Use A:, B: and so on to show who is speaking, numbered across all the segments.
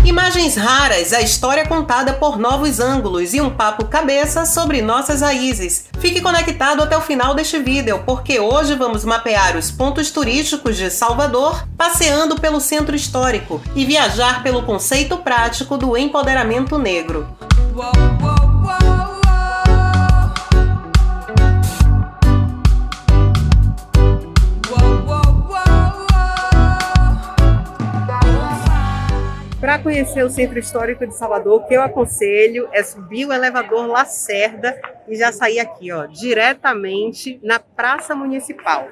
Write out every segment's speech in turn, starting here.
A: Imagens raras, a história contada por novos ângulos e um papo cabeça sobre nossas raízes. Fique conectado até o final deste vídeo, porque hoje vamos mapear os pontos turísticos de Salvador, passeando pelo centro histórico e viajar pelo conceito prático do empoderamento negro.
B: Para conhecer o Centro Histórico de Salvador, o que eu aconselho é subir o elevador Lacerda e já sair aqui, ó, diretamente na Praça Municipal.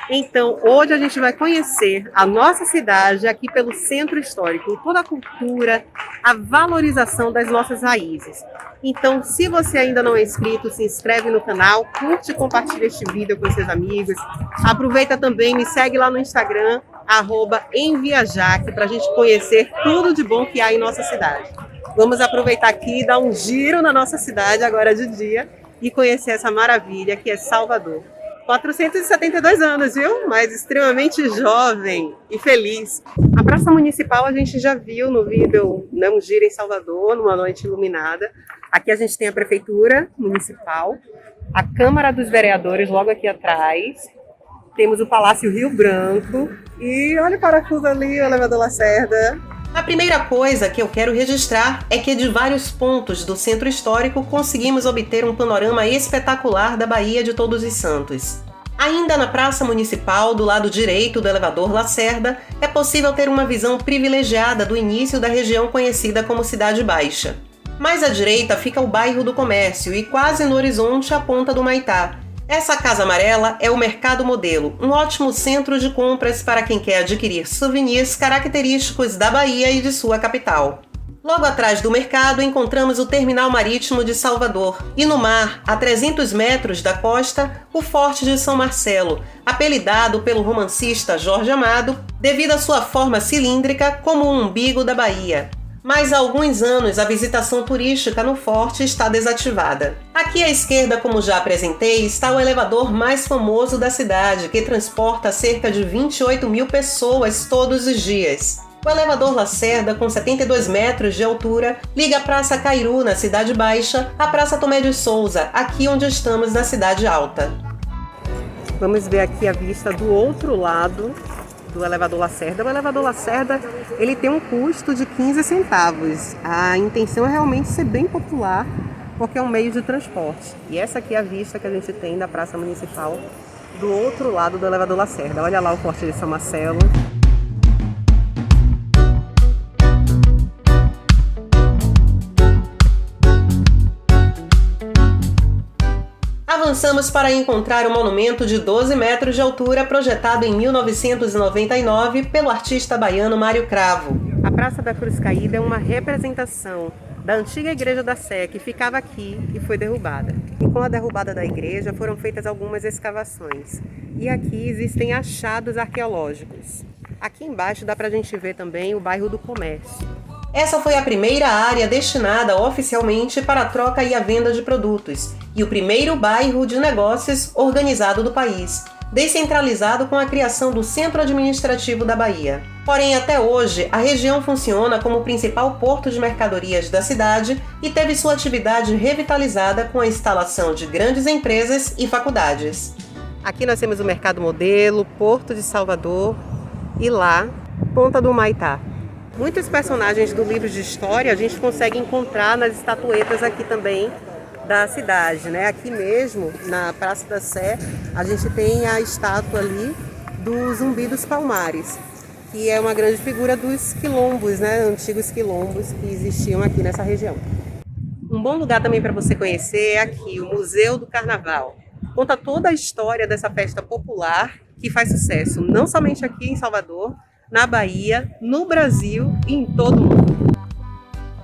B: Então, hoje a gente vai conhecer a nossa cidade aqui pelo Centro Histórico, toda a cultura, a valorização das nossas raízes. Então, se você ainda não é inscrito, se inscreve no canal, curte e compartilha este vídeo com seus amigos. Aproveita também, me segue lá no Instagram, @enviajaque, para a gente conhecer tudo de bom que há em nossa cidade. Vamos aproveitar aqui e dar um giro na nossa cidade agora de dia e conhecer essa maravilha que é Salvador. 472 anos, viu? Mas extremamente jovem e feliz. A Praça Municipal a gente já viu no vídeo Um Giro em Salvador, numa noite iluminada. Aqui a gente tem a Prefeitura Municipal, a Câmara dos Vereadores logo aqui atrás. Temos o Palácio Rio Branco e olha o parafuso ali, o elevador Lacerda.
A: A primeira coisa que eu quero registrar é que de vários pontos do centro histórico conseguimos obter um panorama espetacular da Baía de Todos os Santos. Ainda na Praça Municipal, do lado direito do elevador Lacerda, é possível ter uma visão privilegiada do início da região conhecida como Cidade Baixa. Mais à direita fica o bairro do Comércio e quase no horizonte a Ponta do Maitá. Essa casa amarela é o Mercado Modelo, um ótimo centro de compras para quem quer adquirir souvenirs característicos da Bahia e de sua capital. Logo atrás do mercado encontramos o Terminal Marítimo de Salvador e no mar, a 300 metros da costa, o Forte de São Marcelo, apelidado pelo romancista Jorge Amado devido à sua forma cilíndrica como o umbigo da Bahia. Mas há alguns anos a visitação turística no forte está desativada. Aqui à esquerda, como já apresentei, está o elevador mais famoso da cidade, que transporta cerca de 28 mil pessoas todos os dias. O elevador Lacerda, com 72 metros de altura, liga a Praça Cairu, na Cidade Baixa, à Praça Tomé de Souza, aqui onde estamos na Cidade Alta.
B: Vamos ver aqui a vista do outro lado do elevador Lacerda. O elevador Lacerda, ele tem um custo de 15 centavos. A intenção é realmente ser bem popular, porque é um meio de transporte. E essa aqui é a vista que a gente tem da Praça Municipal do outro lado do elevador Lacerda. Olha lá o Forte de São Marcelo.
A: Avançamos para encontrar o monumento de 12 metros de altura projetado em 1999 pelo artista baiano Mário Cravo.
B: A Praça da Cruz Caída é uma representação da antiga Igreja da Sé, que ficava aqui e foi derrubada. E com a derrubada da igreja foram feitas algumas escavações. E aqui existem achados arqueológicos. Aqui embaixo dá pra gente ver também o bairro do Comércio.
A: Essa foi a primeira área destinada oficialmente para a troca e a venda de produtos e o primeiro bairro de negócios organizado do país, descentralizado com a criação do Centro Administrativo da Bahia. Porém, até hoje, a região funciona como o principal porto de mercadorias da cidade e teve sua atividade revitalizada com a instalação de grandes empresas e faculdades.
B: Aqui nós temos o Mercado Modelo, Porto de Salvador e lá, Ponta do Maitá. Muitos personagens do livro de história a gente consegue encontrar nas estatuetas aqui também da cidade, né? Aqui mesmo, na Praça da Sé, a gente tem a estátua ali do Zumbi dos Palmares, que é uma grande figura dos quilombos, né? Antigos quilombos que existiam aqui nessa região. Um bom lugar também para você conhecer é aqui, o Museu do Carnaval. Conta toda a história dessa festa popular que faz sucesso, não somente aqui em Salvador, na Bahia, no Brasil e em todo o mundo.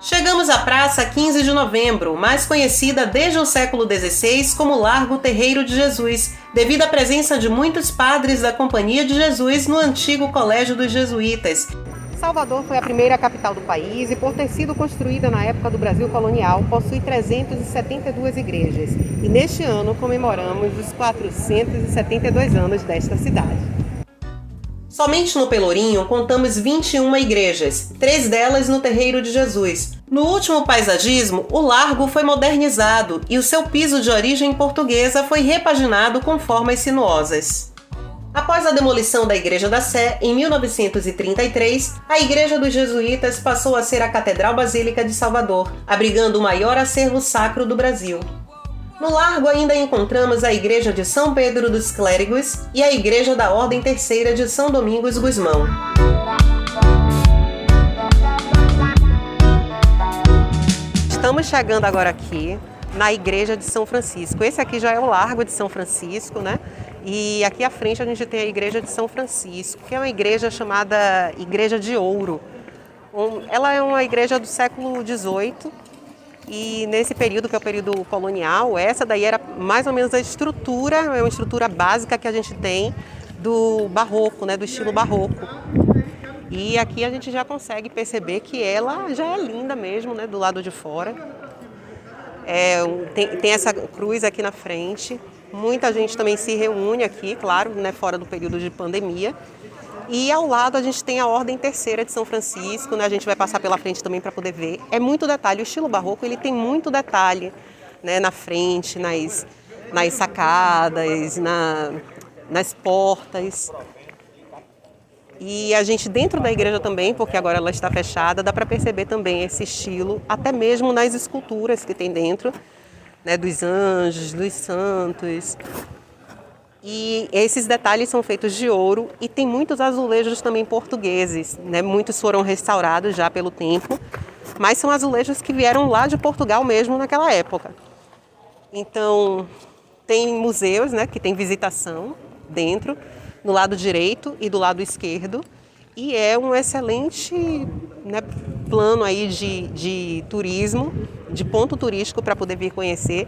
A: Chegamos à Praça 15 de Novembro, mais conhecida desde o século XVI como Largo Terreiro de Jesus, devido à presença de muitos padres da Companhia de Jesus no antigo Colégio dos Jesuítas.
B: Salvador foi a primeira capital do país e, por ter sido construída na época do Brasil colonial, possui 372 igrejas. E neste ano comemoramos os 472 anos desta cidade.
A: Somente no Pelourinho contamos 21 igrejas, 3 delas no Terreiro de Jesus. No último paisagismo, o largo foi modernizado e o seu piso de origem portuguesa foi repaginado com formas sinuosas. Após a demolição da Igreja da Sé, em 1933, a Igreja dos Jesuítas passou a ser a Catedral Basílica de Salvador, abrigando o maior acervo sacro do Brasil. No largo ainda encontramos a Igreja de São Pedro dos Clérigos e a Igreja da Ordem Terceira de São Domingos Gusmão. Estamos chegando agora aqui na Igreja de São Francisco. Esse aqui já é o Largo de São Francisco, né? E aqui à frente a gente tem a Igreja de São Francisco, que é uma igreja chamada Igreja de Ouro. Ela é uma igreja do século XVIII. E nesse período, que é o período colonial, essa daí era mais ou menos a estrutura, é uma estrutura básica que a gente tem do barroco, né, do estilo barroco. E aqui a gente já consegue perceber que ela já é linda mesmo, né, do lado de fora. Tem essa cruz aqui na frente. Muita gente também se reúne aqui, claro, né, fora do período de pandemia. E ao lado a gente tem a Ordem Terceira de São Francisco, né? A gente vai passar pela frente também para poder ver. É muito detalhe, o estilo barroco ele tem muito detalhe, né? Na frente, nas sacadas, nas portas. E a gente dentro da igreja também, porque agora ela está fechada, dá para perceber também esse estilo, até mesmo nas esculturas que tem dentro, né? Dos anjos, dos santos. E esses detalhes são feitos de ouro e tem muitos azulejos também portugueses, né? Muitos foram restaurados já pelo tempo, mas são azulejos que vieram lá de Portugal mesmo naquela época. Então, tem museus, né, que tem visitação dentro, no lado direito e do lado esquerdo, e é um excelente, né, plano aí de turismo, de ponto turístico para poder vir conhecer.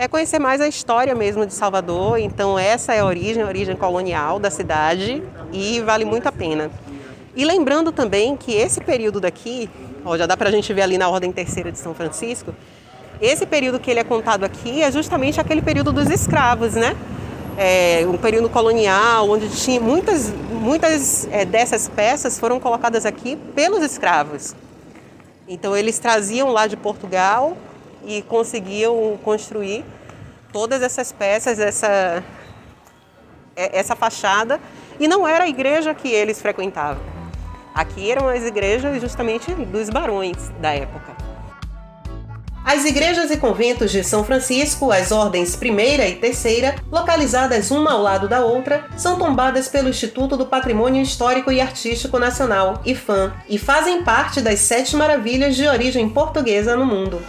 A: É conhecer mais a história mesmo de Salvador, então essa é a origem colonial da cidade e vale muito a pena. E lembrando também que esse período daqui, já dá para a gente ver ali na Ordem Terceira de São Francisco, esse período que ele é contado aqui é justamente aquele período dos escravos, né? Um período colonial, onde tinha muitas dessas peças foram colocadas aqui pelos escravos. Então eles traziam lá de Portugal e conseguiam construir todas essas peças, essa fachada, e não era a igreja que eles frequentavam. Aqui eram as igrejas justamente dos barões da época. As igrejas e conventos de São Francisco, as ordens primeira e terceira, localizadas uma ao lado da outra, são tombadas pelo Instituto do Patrimônio Histórico e Artístico Nacional, IPHAN, e fazem parte das 7 maravilhas de origem portuguesa no mundo.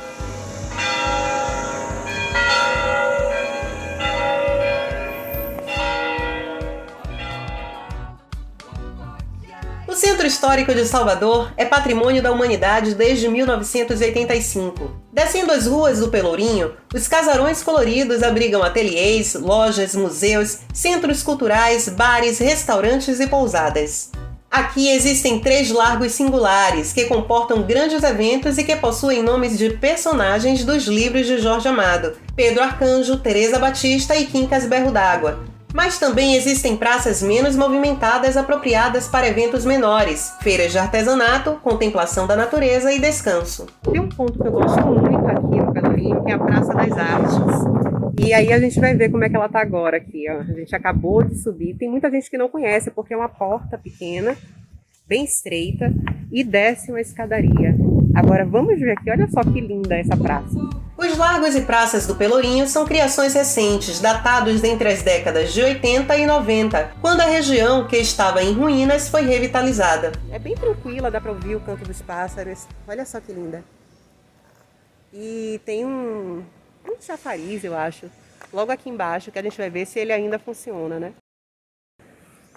A: O Centro Histórico de Salvador é patrimônio da humanidade desde 1985. Descendo as ruas do Pelourinho, os casarões coloridos abrigam ateliês, lojas, museus, centros culturais, bares, restaurantes e pousadas. Aqui existem 3 largos singulares que comportam grandes eventos e que possuem nomes de personagens dos livros de Jorge Amado, Pedro Arcanjo, Teresa Batista e Quincas Berro d'Água. Mas também existem praças menos movimentadas apropriadas para eventos menores, feiras de artesanato, contemplação da natureza e descanso.
B: Tem um ponto que eu gosto muito aqui no Pelourinho, que é a Praça das Artes. E aí a gente vai ver como é que ela tá agora aqui, ó. A gente acabou de subir, tem muita gente que não conhece, porque é uma porta pequena, bem estreita, e desce uma escadaria. Agora vamos ver aqui, olha só que linda essa praça.
A: Os largos e praças do Pelourinho são criações recentes, datados entre as décadas de 80 e 90, quando a região, que estava em ruínas, foi revitalizada.
B: É bem tranquila, dá para ouvir o canto dos pássaros. Olha só que linda. E tem um chafariz, eu acho, logo aqui embaixo, que a gente vai ver se ele ainda funciona, né?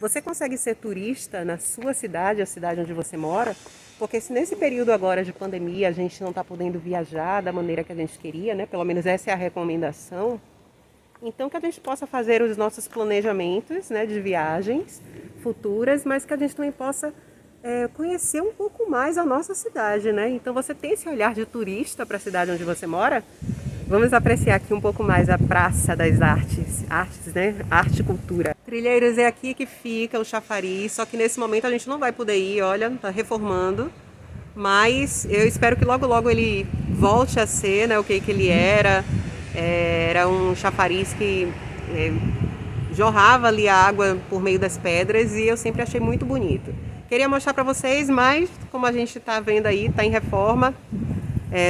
B: Você consegue ser turista na sua cidade, a cidade onde você mora? Porque se nesse período agora de pandemia a gente não está podendo viajar da maneira que a gente queria, né? Pelo menos essa é a recomendação. Então que a gente possa fazer os nossos planejamentos, né, de viagens futuras, mas que a gente também possa conhecer um pouco mais a nossa cidade, né? Então você tem esse olhar de turista para a cidade onde você mora? Vamos apreciar aqui um pouco mais a Praça das Artes, né? Arte e Cultura. Trilheiros, é aqui que fica o chafariz, só que nesse momento a gente não vai poder ir, olha, tá reformando. Mas eu espero que logo logo ele volte a ser, né, o que ele era. Era um chafariz que jorrava ali a água por meio das pedras e eu sempre achei muito bonito. Queria mostrar para vocês, mas como a gente está vendo aí, está em reforma,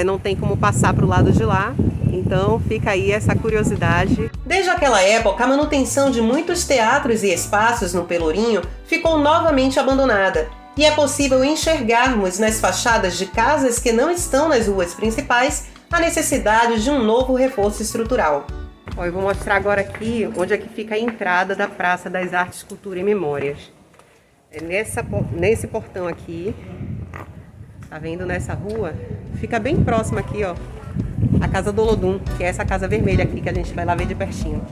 B: não tem como passar para o lado de lá. Então fica aí essa curiosidade.
A: Desde aquela época, a manutenção de muitos teatros e espaços no Pelourinho ficou novamente abandonada. E é possível enxergarmos nas fachadas de casas que não estão nas ruas principais a necessidade de um novo reforço estrutural.
B: Eu vou mostrar agora aqui onde é que fica a entrada da Praça das Artes, Cultura e Memórias. É nesse portão aqui, tá vendo nessa rua? Fica bem próximo aqui, ó, a Casa do Olodum, que é essa casa vermelha aqui que a gente vai lá ver de pertinho.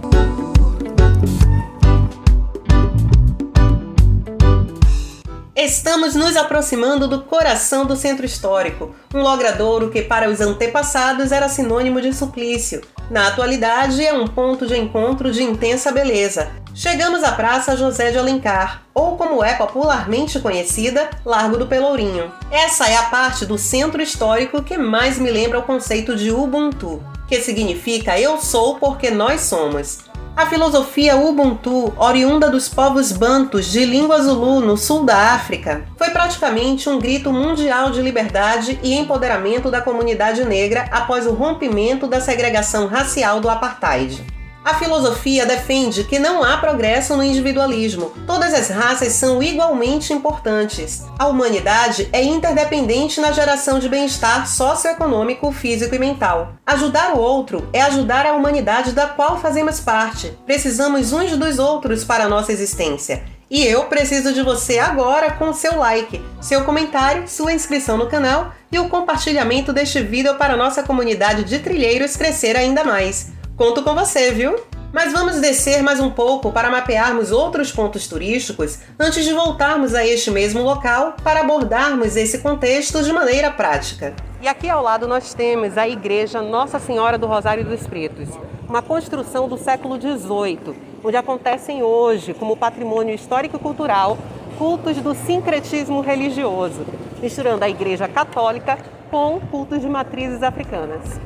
A: Estamos nos aproximando do coração do Centro Histórico, um logradouro que para os antepassados era sinônimo de suplício. Na atualidade é um ponto de encontro de intensa beleza. Chegamos à Praça José de Alencar, ou como é popularmente conhecida, Largo do Pelourinho. Essa é a parte do Centro Histórico que mais me lembra o conceito de Ubuntu, que significa eu sou porque nós somos. A filosofia Ubuntu, oriunda dos povos bantus de língua zulu no sul da África, foi praticamente um grito mundial de liberdade e empoderamento da comunidade negra após o rompimento da segregação racial do apartheid. A filosofia defende que não há progresso no individualismo. Todas as raças são igualmente importantes. A humanidade é interdependente na geração de bem-estar socioeconômico, físico e mental. Ajudar o outro é ajudar a humanidade da qual fazemos parte. Precisamos uns dos outros para a nossa existência. E eu preciso de você agora com seu like, seu comentário, sua inscrição no canal e o compartilhamento deste vídeo para a nossa comunidade de trilheiros crescer ainda mais. Conto com você, viu? Mas vamos descer mais um pouco para mapearmos outros pontos turísticos antes de voltarmos a este mesmo local para abordarmos esse contexto de maneira prática.
B: E aqui ao lado nós temos a Igreja Nossa Senhora do Rosário dos Pretos, uma construção do século XVIII, onde acontecem hoje, como patrimônio histórico e cultural, cultos do sincretismo religioso, misturando a Igreja Católica com cultos de matrizes africanas.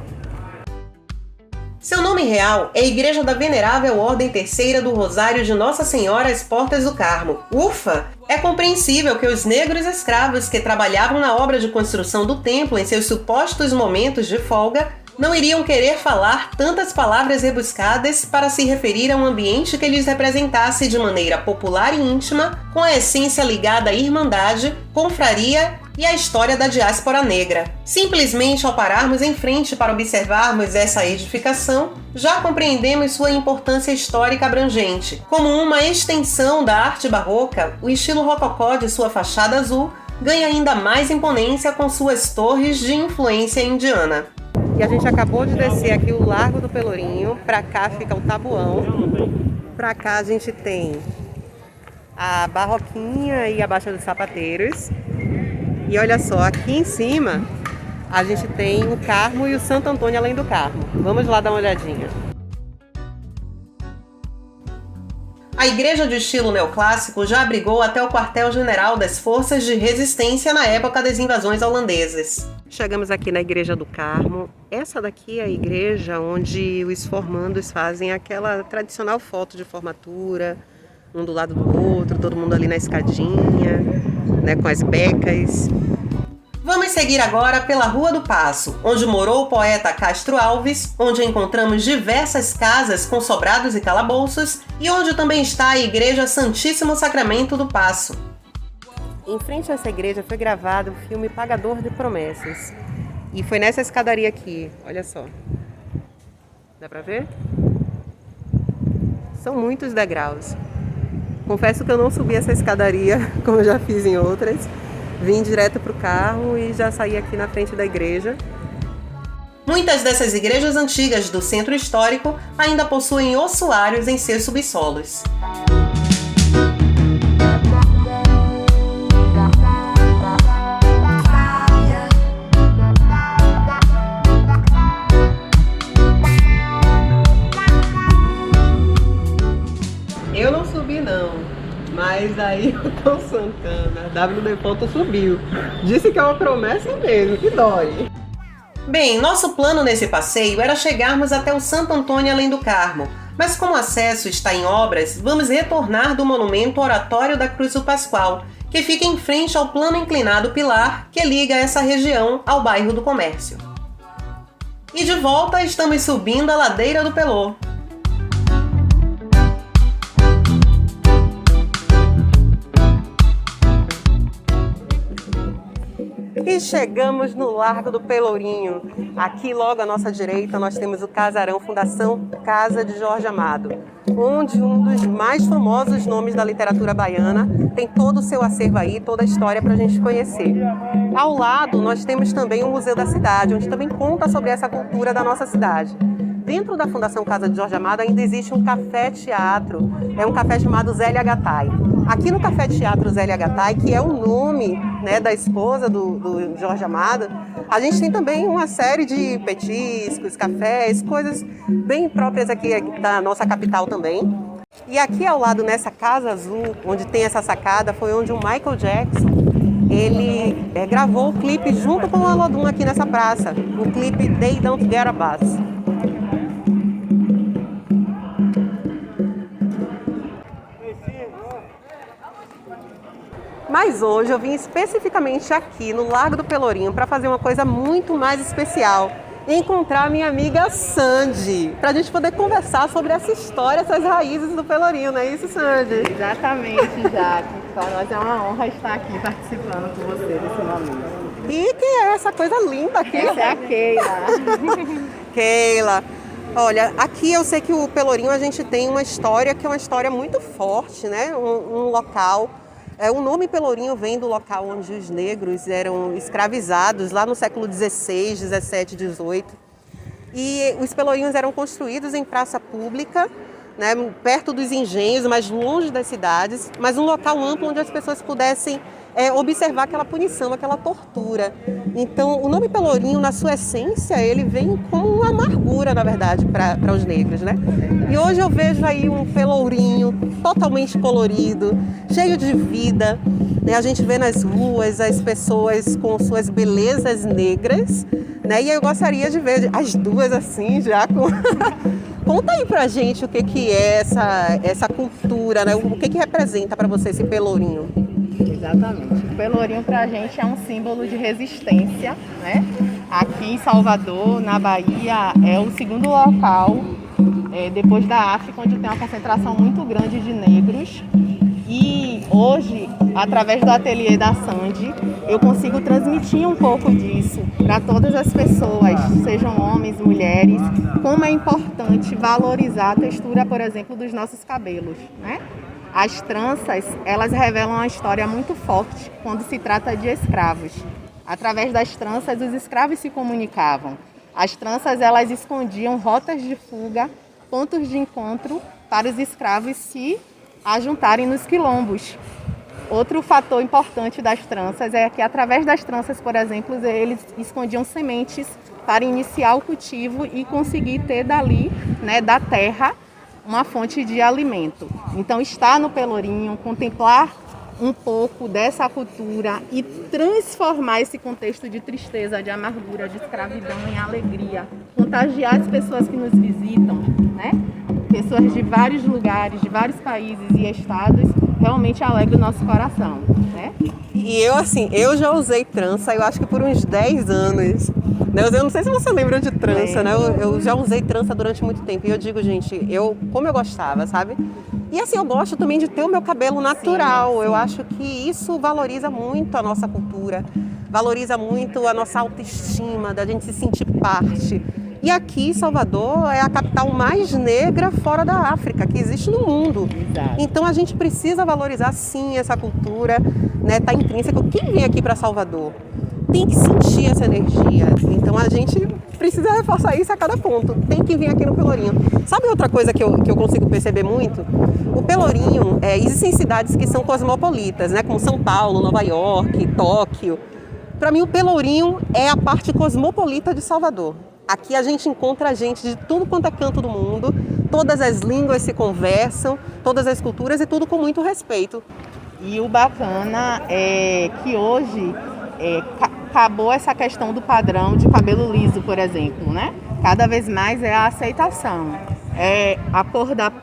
A: Seu nome real é Igreja da Venerável Ordem Terceira do Rosário de Nossa Senhora às Portas do Carmo. Ufa! É compreensível que os negros escravos que trabalhavam na obra de construção do templo em seus supostos momentos de folga não iriam querer falar tantas palavras rebuscadas para se referir a um ambiente que lhes representasse de maneira popular e íntima, com a essência ligada à irmandade, confraria e a história da diáspora negra. Simplesmente ao pararmos em frente para observarmos essa edificação, já compreendemos sua importância histórica abrangente. Como uma extensão da arte barroca, o estilo rococó de sua fachada azul ganha ainda mais imponência com suas torres de influência indiana.
B: E a gente acabou de descer aqui o Largo do Pelourinho, para cá fica o Tabuão, para cá a gente tem a Barroquinha e a Baixa dos Sapateiros. E olha só, aqui em cima a gente tem o Carmo e o Santo Antônio além do Carmo. Vamos lá dar uma olhadinha.
A: A igreja de estilo neoclássico já abrigou até o quartel-general das forças de resistência na época das invasões holandesas.
B: Chegamos aqui na Igreja do Carmo. Essa daqui é a igreja onde os formandos fazem aquela tradicional foto de formatura, um do lado do outro, todo mundo ali na escadinha, né, com as becas.
A: Vamos seguir agora pela Rua do Paço, onde morou o poeta Castro Alves, onde encontramos diversas casas com sobrados e calabouços e onde também está a Igreja Santíssimo Sacramento do Paço.
B: Em frente a essa igreja foi gravado o filme Pagador de Promessas. E foi nessa escadaria aqui, olha só. Dá pra ver? São muitos degraus. Confesso que eu não subi essa escadaria, como eu já fiz em outras. Vim direto para o carro e já saí aqui na frente da igreja.
A: Muitas dessas igrejas antigas do centro histórico ainda possuem ossuários em seus subsolos.
B: Eu não subi Ailton Santana, WD Foto subiu. Disse que é uma promessa mesmo, que dói.
A: Bem, nosso plano nesse passeio era chegarmos até o Santo Antônio Além do Carmo, mas como o acesso está em obras, vamos retornar do monumento Oratório da Cruz do Pascoal, que fica em frente ao plano inclinado Pilar, que liga essa região ao bairro do Comércio. E de volta estamos subindo a ladeira do Pelô.
B: E chegamos no Largo do Pelourinho. Aqui logo à nossa direita nós temos o casarão Fundação Casa de Jorge Amado, onde um dos mais famosos nomes da literatura baiana tem todo o seu acervo aí, toda a história para a gente conhecer. Ao lado nós temos também o Museu da Cidade, onde também conta sobre essa cultura da nossa cidade. Dentro da Fundação Casa de Jorge Amado ainda existe um café-teatro, é um café chamado Zélia Gattai. Aqui no café-teatro Zélia Gattai, que é o nome, né, da esposa do Jorge Amado, a gente tem também uma série de petiscos, cafés, coisas bem próprias aqui da nossa capital também. E aqui ao lado, nessa Casa Azul, onde tem essa sacada, foi onde o Michael Jackson ele gravou o clipe junto com o Olodum aqui nessa praça, o clipe They Don't Get a Bus. Mas hoje eu vim especificamente aqui no Largo do Pelourinho para fazer uma coisa muito mais especial. Encontrar minha amiga Sandy, para a gente poder conversar sobre essa história, essas raízes do Pelourinho, não é isso, Sandy?
C: Exatamente, Jaque. Para nós é uma honra estar aqui participando com você desse momento.
B: E quem é essa coisa linda aqui?
C: Essa é a Keila.
B: Keila. Olha, aqui eu sei que o Pelourinho a gente tem uma história que é uma história muito forte, né? Um local. O nome Pelourinho vem do local onde os negros eram escravizados, lá no século XVI, XVII, XVIII. E os Pelourinhos eram construídos em praça pública, né, perto dos engenhos, mas longe das cidades, mas um local amplo onde as pessoas pudessem observar aquela punição, aquela tortura. Então, o nome Pelourinho, na sua essência, ele vem como uma amargura, na verdade, para os negros, né? E hoje eu vejo aí um Pelourinho totalmente colorido, cheio de vida, né? A gente vê nas ruas as pessoas com suas belezas negras, né? E eu gostaria de ver as duas assim, já com... Conta aí pra gente o que é essa cultura, né? O que representa para você esse Pelourinho?
C: Exatamente. O Pelourinho pra gente é um símbolo de resistência, né? Aqui em Salvador, na Bahia, é o segundo local, depois da África, onde tem uma concentração muito grande de negros. E hoje, através do ateliê da Sandy, eu consigo transmitir um pouco disso para todas as pessoas, sejam homens, mulheres, como é importante valorizar a textura, por exemplo, dos nossos cabelos, né? As tranças, elas revelam uma história muito forte quando se trata de escravos. Através das tranças, os escravos se comunicavam. As tranças, elas escondiam rotas de fuga, pontos de encontro para os escravos se ajuntarem nos quilombos. Outro fator importante das tranças é que, através das tranças, por exemplo, eles escondiam sementes para iniciar o cultivo e conseguir ter dali, né, da terra, uma fonte de alimento. Então, estar no Pelourinho, contemplar um pouco dessa cultura e transformar esse contexto de tristeza, de amargura, de escravidão em alegria, contagiar as pessoas que nos visitam, né? Pessoas de vários lugares, de vários países e estados, realmente alegra o nosso coração, né?
B: E eu já usei trança, eu acho que por uns 10 anos. Eu não sei se você lembra de trança, né? Eu já usei trança durante muito tempo. E eu digo, gente, como eu gostava, sabe? E assim, eu gosto também de ter o meu cabelo natural. Sim. Eu acho que isso valoriza muito a nossa cultura, valoriza muito a nossa autoestima, da gente se sentir parte. E aqui, Salvador é a capital mais negra fora da África, que existe no mundo.
C: Exato.
B: Então a gente precisa valorizar sim essa cultura, né? Tá intrínseco. Quem vem aqui para Salvador tem que sentir essa energia. Então a gente precisa reforçar isso a cada ponto. Tem que vir aqui no Pelourinho. Sabe outra coisa que eu consigo perceber muito? O Pelourinho, existem cidades que são cosmopolitas, né? Como São Paulo, Nova York, Tóquio. Para mim, o Pelourinho é a parte cosmopolita de Salvador. Aqui a gente encontra gente de tudo quanto é canto do mundo, todas as línguas se conversam, todas as culturas e tudo com muito respeito.
C: E o bacana é que hoje acabou essa questão do padrão de cabelo liso, por exemplo, né? Cada vez mais é a aceitação.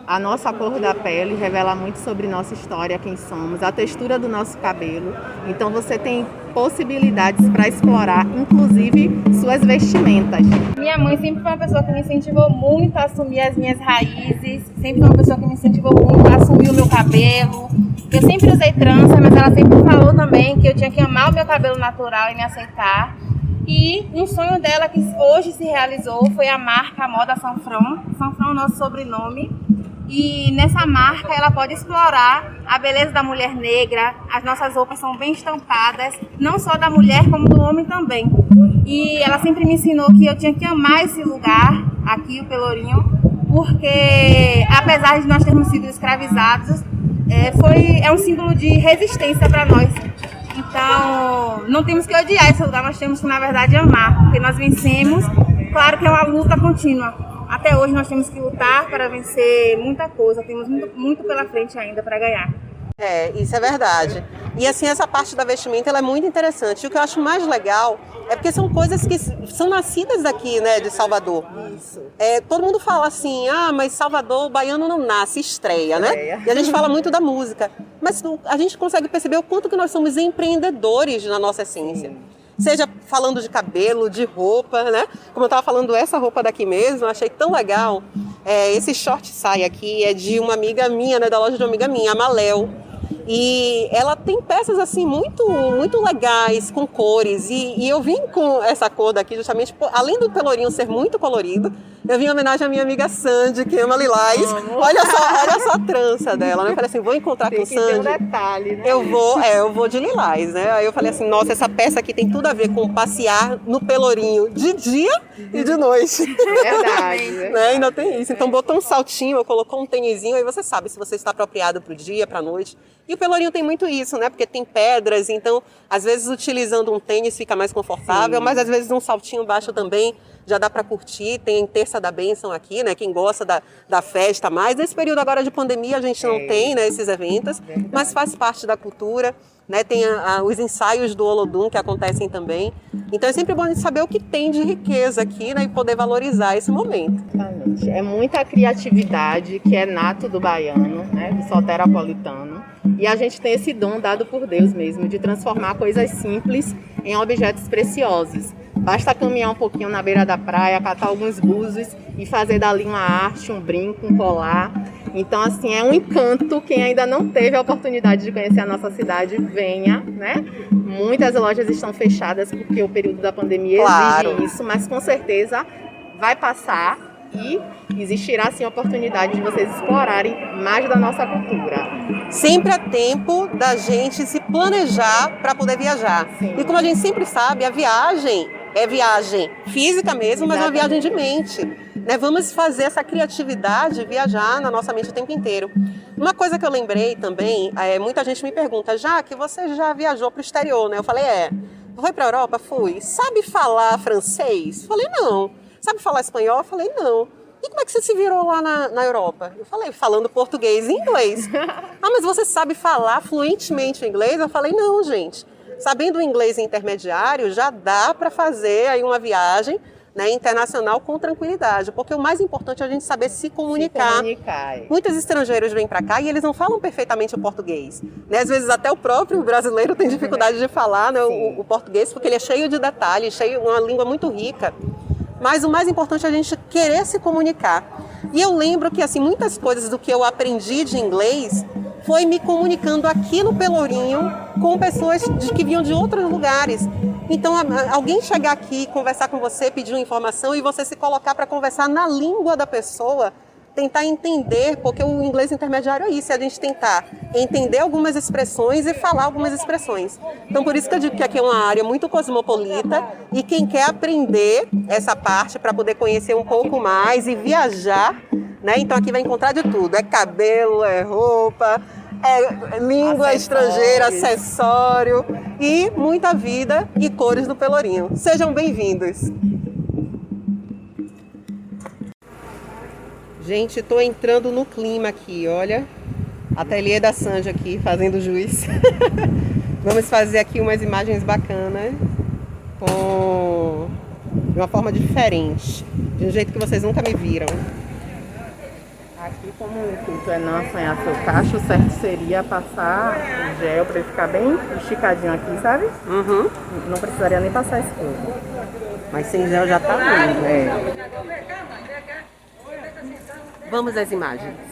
C: A nossa cor da pele revela muito sobre nossa história, quem somos, a textura do nosso cabelo. Então você tem possibilidades para explorar, inclusive suas vestimentas.
D: Minha mãe sempre foi uma pessoa que me incentivou muito a assumir as minhas raízes, sempre foi uma pessoa que me incentivou muito a assumir o meu cabelo. Eu sempre usei trança, mas ela sempre falou também que eu tinha que amar o meu cabelo natural e me aceitar. E um sonho dela que hoje se realizou foi a marca Moda Sanfron. Sanfron é o nosso sobrenome. E nessa marca ela pode explorar a beleza da mulher negra. As nossas roupas são bem estampadas, não só da mulher como do homem também. E ela sempre me ensinou que eu tinha que amar esse lugar, aqui o Pelourinho, porque apesar de nós termos sido escravizados, é um símbolo de resistência para nós. Então, não temos que odiar esse lugar, nós temos que, na verdade, amar, porque nós vencemos. Claro que é uma luta contínua. Até hoje nós temos que lutar para vencer muita coisa, temos muito pela frente ainda para ganhar.
A: Isso é verdade. E assim, essa parte da vestimenta ela é muito interessante. E o que eu acho mais legal é porque são coisas que são nascidas daqui, né, de Salvador.
C: Isso.
A: Todo mundo fala assim, mas Salvador, o baiano não nasce, estreia, né? E a gente fala muito da música. Mas a gente consegue perceber o quanto que nós somos empreendedores na nossa essência. Seja falando de cabelo, de roupa, né? Como eu estava falando, essa roupa daqui mesmo, eu achei tão legal. Esse short saia aqui é de uma amiga minha, né? Da loja de uma amiga minha, a Maléu. E ela tem peças assim muito, muito legais, com cores. E eu vim com essa cor daqui justamente, além do Pelourinho ser muito colorido, eu vim em homenagem à minha amiga Sandy, que ama lilás. Olha só a trança dela, né? Eu falei assim, vou encontrar com Sandy.
C: Tem um detalhe, né?
A: Eu vou de lilás, né? Aí eu falei assim, nossa, essa peça aqui tem tudo a ver com passear no Pelourinho de dia e de noite.
C: Verdade.
A: Né? Ainda tem isso. Então botou um saltinho, colocou um tênisinho, aí você sabe se você está apropriado para o dia, para a noite. E o Pelourinho tem muito isso, né? Porque tem pedras, então às vezes utilizando um tênis fica mais confortável, mas às vezes um saltinho baixo também já dá para curtir. Tem Terça da Bênção aqui, né? Quem gosta da festa mais. Nesse período agora de pandemia a gente não tem, né, esses eventos, mas faz parte da cultura. Né, tem os ensaios do Olodum que acontecem também. Então é sempre bom saber o que tem de riqueza aqui, né, e poder valorizar esse momento.
C: Exatamente. É muita criatividade que é nato do baiano, né, do soteropolitano. E a gente tem esse dom dado por Deus mesmo, de transformar coisas simples em objetos preciosos. Basta caminhar um pouquinho na beira da praia, catar alguns búzios e fazer dali uma arte, um brinco, um colar. Então, assim, é um encanto. Quem ainda não teve a oportunidade de conhecer a nossa cidade, venha, né? Muitas lojas estão fechadas porque o período da pandemia exige isso, mas com certeza vai passar e existirá, sim, a oportunidade de vocês explorarem mais da nossa cultura.
A: Sempre há tempo da gente se planejar para poder viajar. Sim. E como a gente sempre sabe, a viagem é viagem física mesmo, mas é uma viagem de mente. Né? Vamos fazer essa criatividade viajar na nossa mente o tempo inteiro. Uma coisa que eu lembrei também, muita gente me pergunta, Jaque, você já viajou para o exterior, né? Eu falei, foi para a Europa? Fui. Sabe falar francês? Eu falei, não. Sabe falar espanhol? Eu falei, não. E como é que você se virou lá na Europa? Eu falei, falando português e inglês. Mas você sabe falar fluentemente o inglês? Eu falei, não, gente. Sabendo o inglês intermediário, já dá para fazer aí uma viagem, né, internacional com tranquilidade, porque o mais importante é a gente saber se comunicar. Muitos estrangeiros vêm para cá e eles não falam perfeitamente o português. Né? Às vezes até o próprio brasileiro tem dificuldade de falar, né, o português, porque ele é cheio de detalhes, uma língua muito rica. Mas o mais importante é a gente querer se comunicar. E eu lembro que assim, muitas coisas do que eu aprendi de inglês foi me comunicando aqui no Pelourinho com pessoas que vinham de outros lugares. Então, alguém chegar aqui, conversar com você, pedir uma informação e você se colocar para conversar na língua da pessoa, tentar entender, porque o inglês intermediário é isso, é a gente tentar entender algumas expressões e falar algumas expressões. Então, por isso que eu digo que aqui é uma área muito cosmopolita e quem quer aprender essa parte para poder conhecer um pouco mais e viajar, né? Então aqui vai encontrar de tudo, é cabelo, é roupa, é língua estrangeira, acessório e muita vida e cores no Pelourinho. Sejam bem-vindos! Gente, estou entrando no clima aqui, olha.
B: Ateliê da Sandy aqui, fazendo jus. Vamos fazer aqui umas imagens bacanas, de uma forma diferente, de um jeito que vocês nunca me viram.
C: Aqui, como o intuito é não assanhar seu cacho, o certo seria passar o gel para ele ficar bem esticadinho aqui, sabe?
B: Uhum.
C: Não precisaria nem passar esse fogo.
B: Mas sem gel já tá lindo.
C: É.
B: Vamos às imagens.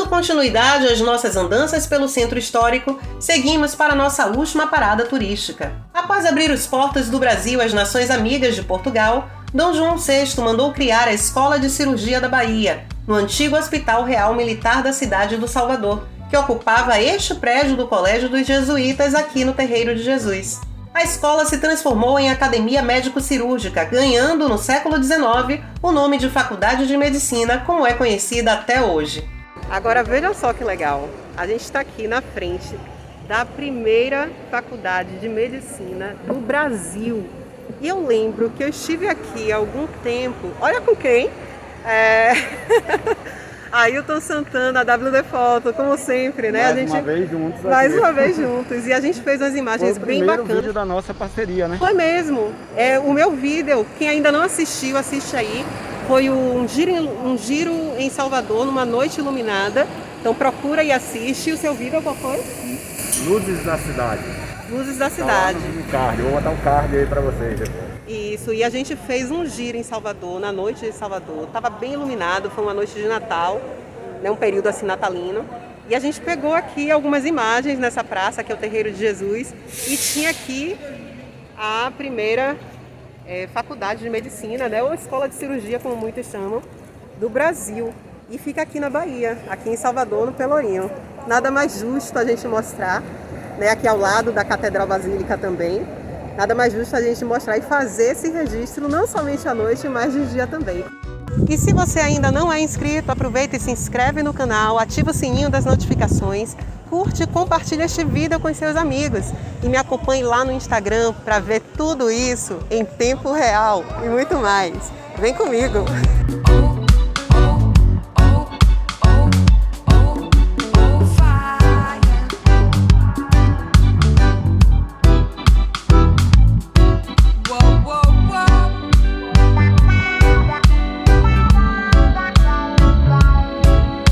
A: Continuidade às nossas andanças pelo centro histórico, seguimos para nossa última parada turística. Após abrir os portos do Brasil às nações amigas de Portugal, Dom João VI mandou criar a Escola de Cirurgia da Bahia, no antigo Hospital Real Militar da cidade do Salvador, que ocupava este prédio do Colégio dos Jesuítas aqui no Terreiro de Jesus. A escola se transformou em Academia Médico-Cirúrgica, ganhando no século XIX o nome de Faculdade de Medicina, como é conhecida até hoje.
B: Agora veja só que legal, a gente está aqui na frente da primeira faculdade de medicina do Brasil. E eu lembro que eu estive aqui há algum tempo, olha com quem? Ailton Santana, WD Foto, como sempre, né?
E: Mais uma vez juntos.
B: Mais uma vez juntos. E a gente fez umas imagens bem bacanas.
E: Foi o primeiro vídeo da nossa parceria, né?
B: Foi mesmo. O meu vídeo, quem ainda não assistiu, assiste aí. Foi um giro em Salvador, numa noite iluminada. Então procura e assiste. O seu vídeo qual foi?
E: Luzes da cidade.
B: Luzes da cidade.
E: Eu vou botar um card aí pra vocês depois.
B: Isso, e a gente fez um giro em Salvador, na noite de Salvador. Tava bem iluminado, foi uma noite de Natal, né, um período assim natalino. E a gente pegou aqui algumas imagens nessa praça, que é o Terreiro de Jesus. E tinha aqui a primeira faculdade de medicina, né, ou escola de cirurgia, como muitos chamam, do Brasil. E fica aqui na Bahia, aqui em Salvador, no Pelourinho. Nada mais justo a gente mostrar, né, aqui ao lado da Catedral Basílica também. Nada mais justo a gente mostrar e fazer esse registro, não somente à noite, mas de dia também. E se você ainda não é inscrito, aproveita e se inscreve no canal, ativa o sininho das notificações, curte e compartilha este vídeo com seus amigos. E me acompanhe lá no Instagram para ver tudo isso em tempo real e muito mais. Vem comigo!